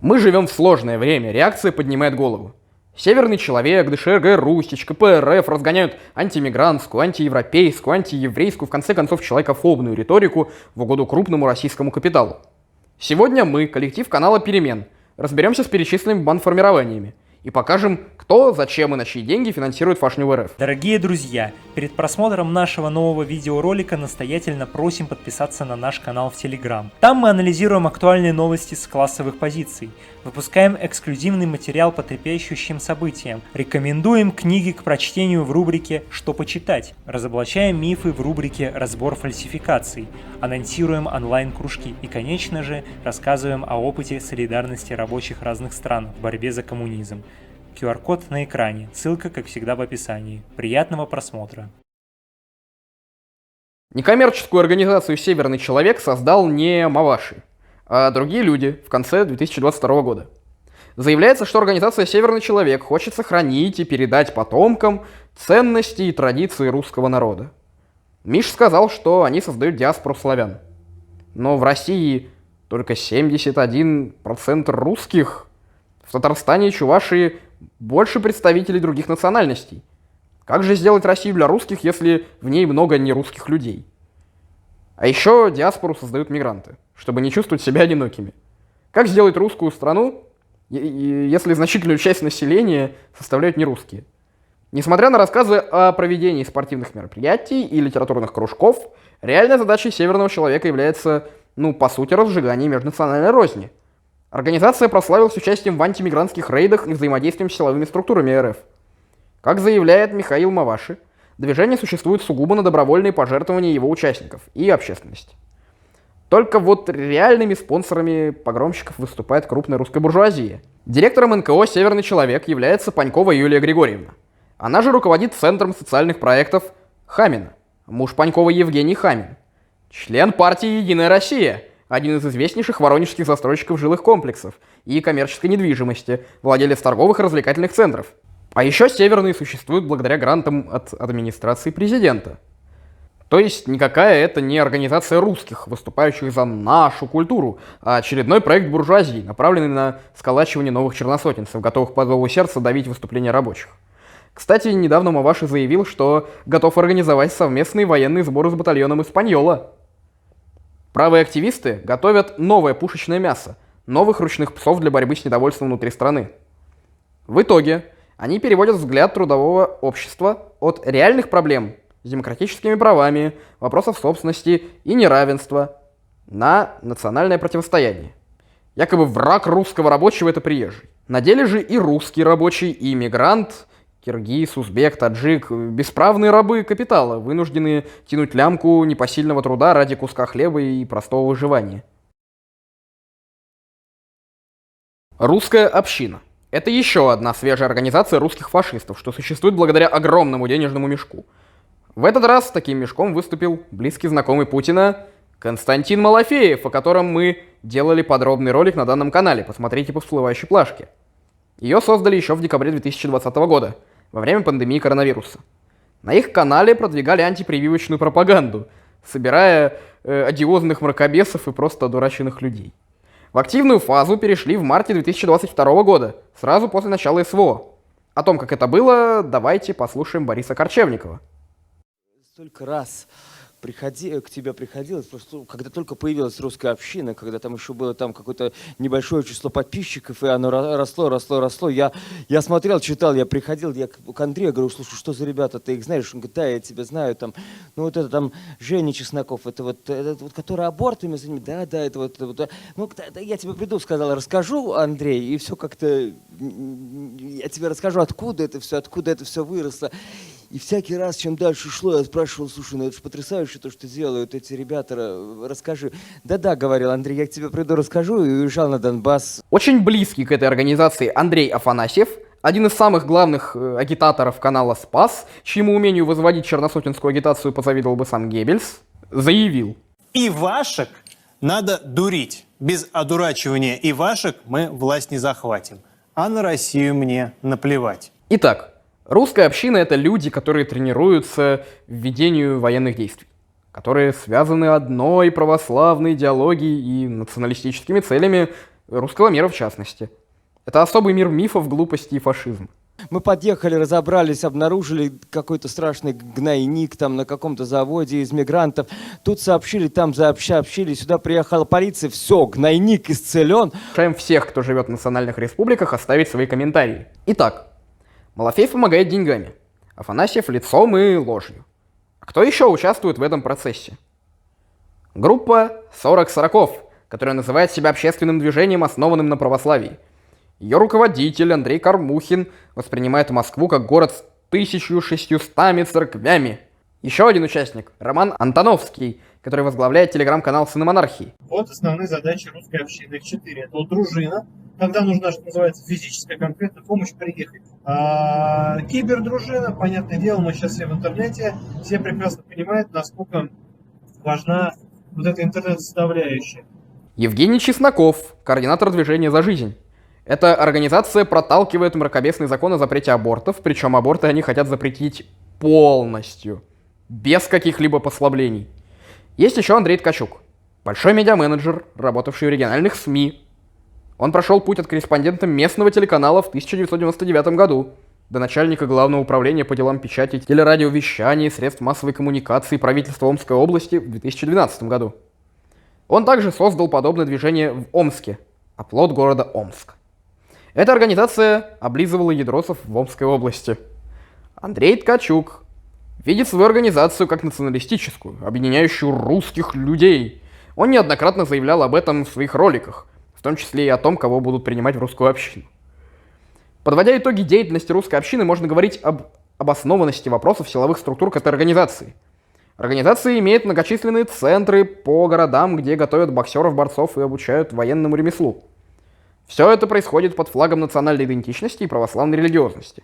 Мы живем в сложное время, реакция поднимает голову. Северный человек, ДШРГ, Рустич, КПРФ разгоняют антимигрантскую, антиевропейскую, антиеврейскую, в конце концов, человекофобную риторику в угоду крупному российскому капиталу. Сегодня мы, коллектив канала «Перемен», разберемся с перечисленными бандформированиями и покажем, кто, зачем и на чьи деньги финансирует Фашню РФ. Дорогие друзья, перед просмотром нашего нового видеоролика настоятельно просим подписаться на наш канал в Telegram. Там мы анализируем актуальные новости с классовых позиций, выпускаем эксклюзивный материал по трепещущим событиям, рекомендуем книги к прочтению в рубрике «Что почитать», разоблачаем мифы в рубрике «Разбор фальсификаций», анонсируем онлайн-кружки и, конечно же, рассказываем о опыте солидарности рабочих разных стран в борьбе за коммунизм. QR-код на экране, ссылка, как всегда, в описании. Приятного просмотра! Некоммерческую организацию «Северный человек» создал не Маваши, а другие люди в конце 2022 года. Заявляется, что организация «Северный человек» хочет сохранить и передать потомкам ценности и традиции русского народа. Миш сказал, что они создают диаспору славян. Но в России только 71% русских, в Татарстане и Чувашии больше представителей других национальностей. Как же сделать Россию для русских, если в ней много нерусских людей? А еще диаспору создают мигранты, чтобы не чувствовать себя одинокими. Как сделать русскую страну, если значительную часть населения составляют нерусские? Несмотря на рассказы о проведении спортивных мероприятий и литературных кружков, реальной задачей Северного человека является, по сути, разжигание межнациональной розни. Организация прославилась участием в антимигрантских рейдах и взаимодействием с силовыми структурами РФ. Как заявляет Михаил Маваши, движение существует сугубо на добровольные пожертвования его участников и общественности. Только вот реальными спонсорами погромщиков выступает крупная русская буржуазия. Директором НКО «Северный человек» является Панькова Юлия Григорьевна. Она же руководит Центром социальных проектов Хамина, муж Панькова Евгений Хамин, член партии «Единая Россия», один из известнейших воронежских застройщиков жилых комплексов и коммерческой недвижимости, владелец торговых и развлекательных центров. А еще Северный существует благодаря грантам от администрации президента. То есть никакая это не организация русских, выступающих за нашу культуру, а очередной проект буржуазии, направленный на сколачивание новых черносотенцев, готовых по зову сердца давить выступления рабочих. Кстати, недавно Маваши заявил, что готов организовать совместные военные сборы с батальоном «Испаньола». Правые активисты готовят новое пушечное мясо, новых ручных псов для борьбы с недовольством внутри страны. В итоге они переводят взгляд трудового общества от реальных проблем с демократическими правами, вопросов собственности и неравенства на национальное противостояние. Якобы враг русского рабочего — это приезжий. На деле же и русский рабочий, и иммигрант, киргиз, узбек, таджик — бесправные рабы капитала, вынужденные тянуть лямку непосильного труда ради куска хлеба и простого выживания. Русская община — это еще одна свежая организация русских фашистов, что существует благодаря огромному денежному мешку. В этот раз с таким мешком выступил близкий знакомый Путина Константин Малафеев, о котором мы делали подробный ролик на данном канале, посмотрите по всплывающей плашке. Ее создали еще в декабре 2020 года, во время пандемии коронавируса. На их канале продвигали антипрививочную пропаганду, собирая одиозных мракобесов и просто одураченных людей. В активную фазу перешли в марте 2022 года, сразу после начала СВО. О том, как это было, давайте послушаем Бориса Корчевникова. Столько раз к тебе приходилось, просто когда только появилась русская община, когда там еще было там какое-то небольшое число подписчиков, и оно росло. Я смотрел, читал, я приходил, я к Андрею говорю: слушай, что за ребята, ты их знаешь? Он говорит: да, я тебя знаю, там, вот это там Женя Чесноков, это вот который абортами занимается, да, это вот, я тебе приду, сказал, расскажу, Андрей, и все как-то, я тебе расскажу, откуда это все выросло. И всякий раз, чем дальше шло, я спрашивал: слушай, это же потрясающе то, что делают эти ребята, расскажи. Да, говорил Андрей, я к тебе приду, расскажу, и уезжал на Донбасс. Очень близкий к этой организации Андрей Афанасьев, один из самых главных агитаторов канала «Спас», чьему умению возводить черносотенскую агитацию позавидовал бы сам Геббельс, заявил: «Ивашек надо дурить. Без одурачивания ивашек мы власть не захватим. А на Россию мне наплевать». Итак, русская община — это люди, которые тренируются в ведению военных действий, которые связаны одной православной идеологией и националистическими целями русского мира в частности. Это особый мир мифов, глупости и фашизма. Мы подъехали, разобрались, обнаружили какой-то страшный гнойник там на каком-то заводе из мигрантов. Тут сообщили, там сообщили, сюда приехала полиция, все, гнойник исцелен. Приглашаем всех, кто живет в национальных республиках, оставить свои комментарии. Итак, Малафеев помогает деньгами, Афанасьев лицом и ложью. А кто еще участвует в этом процессе? Группа 40-40, которая называет себя общественным движением, основанным на православии. Ее руководитель Андрей Кормухин воспринимает Москву как город с 1600 церквями. Еще один участник, Роман Антоновский, который возглавляет телеграм-канал «Сыны монархии». Вот основные задачи русской общины. Их 4. Это вот дружина, когда нужна, что называется, физическая конкретная помощь приехать. Кибердружина, понятное дело, мы сейчас все в интернете, все прекрасно понимают, насколько важна вот эта интернет-составляющая. Евгений Чесноков, координатор движения «За жизнь». Эта организация проталкивает мракобесный закон о запрете абортов, причем аборты они хотят запретить полностью, без каких-либо послаблений. Есть еще Андрей Ткачук, большой медиаменеджер, работавший в региональных СМИ. Он прошел путь от корреспондента местного телеканала в 1999 году до начальника Главного управления по делам печати, телерадиовещания и средств массовой коммуникации правительства Омской области в 2012 году. Он также создал подобное движение в Омске, оплот города Омск. Эта организация облизывала ядросов в Омской области. Андрей Ткачук видит свою организацию как националистическую, объединяющую русских людей. Он неоднократно заявлял об этом в своих роликах, в том числе и о том, кого будут принимать в русскую общину. Подводя итоги деятельности русской общины, можно говорить об обоснованности вопросов силовых структур к этой организации. Организация имеет многочисленные центры по городам, где готовят боксеров-борцов и обучают военному ремеслу. Все это происходит под флагом национальной идентичности и православной религиозности.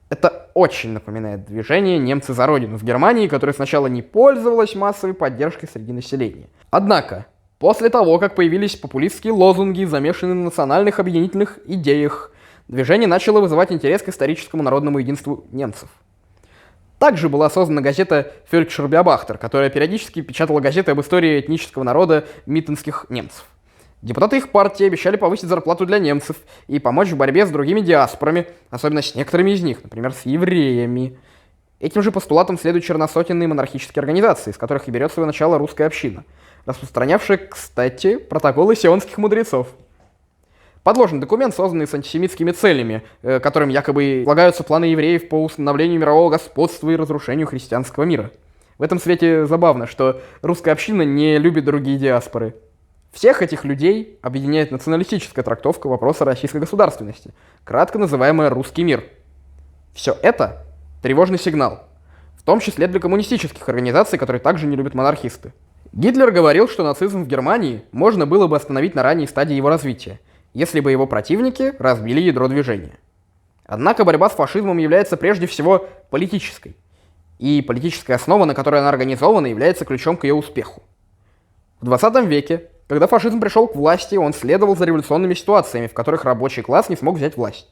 Это очень напоминает движение «Немцы за Родину» в Германии, которое сначала не пользовалось массовой поддержкой среди населения. Однако, после того, как появились популистские лозунги, замешанные на национальных объединительных идеях, движение начало вызывать интерес к историческому народному единству немцев. Также была создана газета «Фелькшербеобахтер», которая периодически печатала газеты об истории этнического народа миттенских немцев. Депутаты их партии обещали повысить зарплату для немцев и помочь в борьбе с другими диаспорами, особенно с некоторыми из них, например, с евреями. Этим же постулатом следуют черносотенные монархические организации, из которых и берет свое начало русская община, распространявшая, кстати, протоколы сионских мудрецов. Подложный документ, созданный с антисемитскими целями, которым якобы излагаются планы евреев по установлению мирового господства и разрушению христианского мира. В этом свете забавно, что русская община не любит другие диаспоры. Всех этих людей объединяет националистическая трактовка вопроса российской государственности, кратко называемая «русский мир». Все это тревожный сигнал, в том числе для коммунистических организаций, которые также не любят монархисты. Гитлер говорил, что нацизм в Германии можно было бы остановить на ранней стадии его развития, если бы его противники разбили ядро движения. Однако борьба с фашизмом является прежде всего политической, и политическая основа, на которой она организована, является ключом к ее успеху. В 20 веке, когда фашизм пришел к власти, он следовал за революционными ситуациями, в которых рабочий класс не смог взять власть.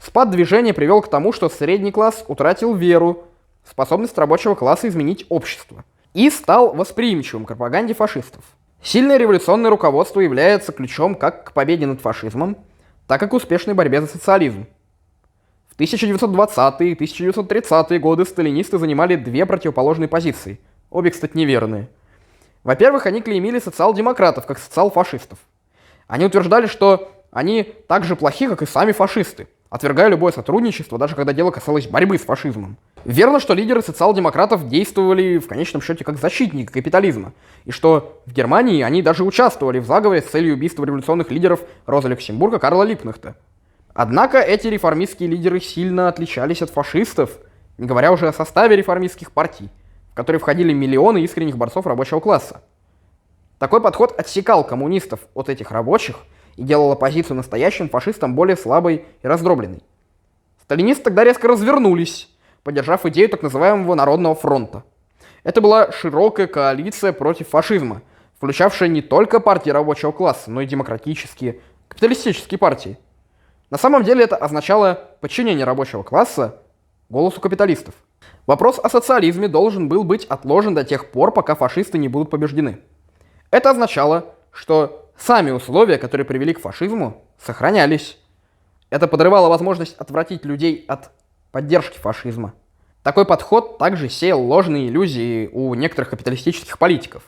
Спад движения привел к тому, что средний класс утратил веру в способность рабочего класса изменить общество и стал восприимчивым к пропаганде фашистов. Сильное революционное руководство является ключом как к победе над фашизмом, так и к успешной борьбе за социализм. В 1920-е и 1930-е годы сталинисты занимали две противоположные позиции, обе, кстати, неверные. Во-первых, они клеймили социал-демократов как социал-фашистов. Они утверждали, что они так же плохи, как и сами фашисты, отвергая любое сотрудничество, даже когда дело касалось борьбы с фашизмом. Верно, что лидеры социал-демократов действовали в конечном счете как защитники капитализма, и что в Германии они даже участвовали в заговоре с целью убийства революционных лидеров Роза Люксембурга, Карла Липкнехта. Однако эти реформистские лидеры сильно отличались от фашистов, не говоря уже о составе реформистских партий, в которые входили миллионы искренних борцов рабочего класса. Такой подход отсекал коммунистов от этих рабочих и делал оппозицию настоящим фашистам более слабой и раздробленной. Сталинисты тогда резко развернулись, поддержав идею так называемого Народного фронта. Это была широкая коалиция против фашизма, включавшая не только партии рабочего класса, но и демократические, капиталистические партии. На самом деле это означало подчинение рабочего класса голосу капиталистов. Вопрос о социализме должен был быть отложен до тех пор, пока фашисты не будут побеждены. Это означало, что Сами условия, которые привели к фашизму, сохранялись. Это подрывало возможность отвратить людей от поддержки фашизма. Такой подход также сеял ложные иллюзии у некоторых капиталистических политиков.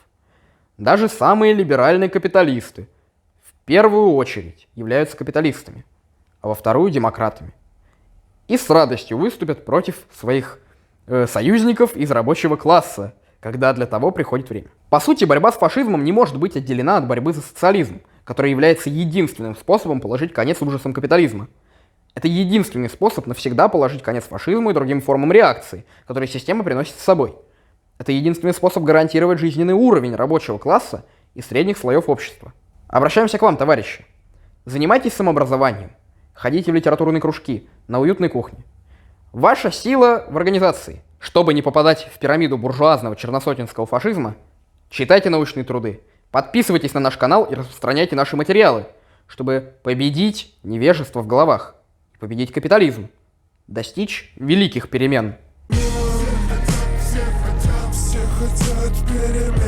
Даже самые либеральные капиталисты в первую очередь являются капиталистами, а во вторую – демократами. И с радостью выступят против своих союзников из рабочего класса, когда для того приходит время. По сути, борьба с фашизмом не может быть отделена от борьбы за социализм, который является единственным способом положить конец ужасам капитализма. Это единственный способ навсегда положить конец фашизму и другим формам реакции, которые система приносит с собой. Это единственный способ гарантировать жизненный уровень рабочего класса и средних слоев общества. Обращаемся к вам, товарищи. Занимайтесь самообразованием, ходите в литературные кружки, на уютной кухне. Ваша сила в организации. Чтобы не попадать в пирамиду буржуазного черносотенского фашизма, читайте научные труды, подписывайтесь на наш канал и распространяйте наши материалы, чтобы победить невежество в головах, победить капитализм, достичь великих перемен. Все хотят перемен.